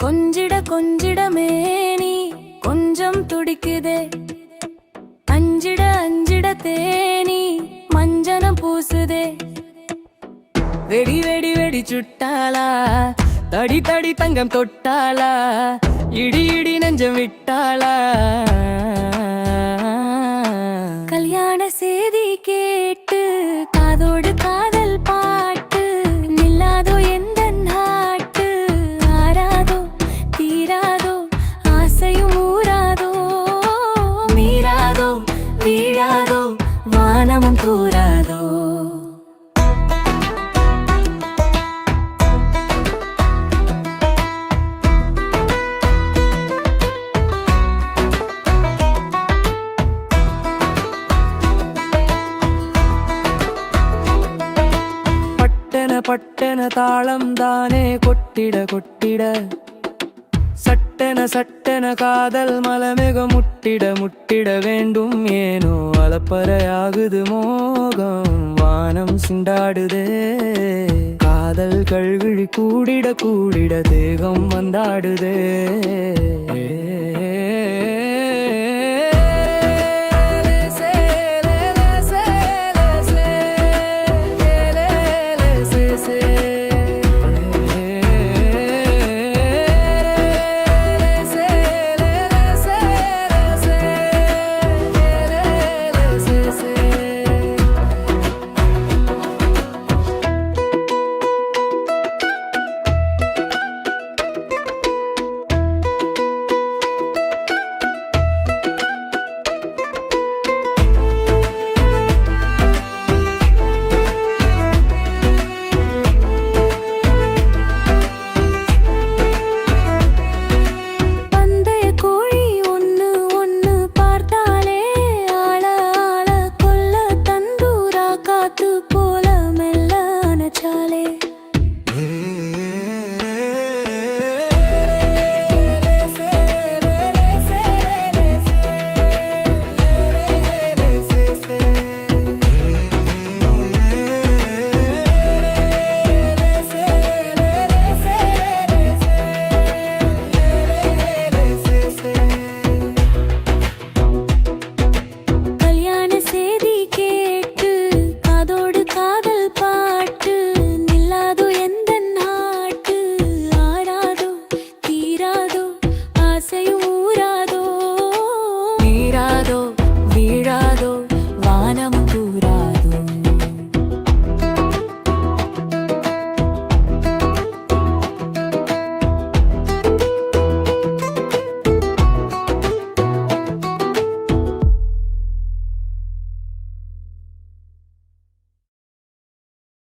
கொஞ்சிட கொஞ்சிட மேனி கொஞ்சம் துடிக்குதே, அஞ்சிட அஞ்சிட தேனி மஞ்சனம் பூசுதே. வெடி வெடி வெடி சுட்டாளா, தடி தடி தங்கம் தொட்டாளா, இடி இடி நெஞ்சம் விட்டாளா. கல்யாண செய்தி கேட்டு காதோடு காதல் பாட்டு நில்லாதோ எந்த நாட்டு. ஆராதோ தீராதோ ஆசையும் ஊராதோ, மீறாதோ வீழாதோ வானமும் கூறாதோ. பட்டென தாளம் தானே கொட்டிட கொட்டிட, சட்டென சட்டென காதல் மலமிக முட்டிட முட்டிட வேண்டும். ஏனோ அலப்பறையாகுது மோகம், வானம் சிண்டாடுதே. காதல் கல்விழி கூடிட கூடிட தேகம் வந்தாடுதே.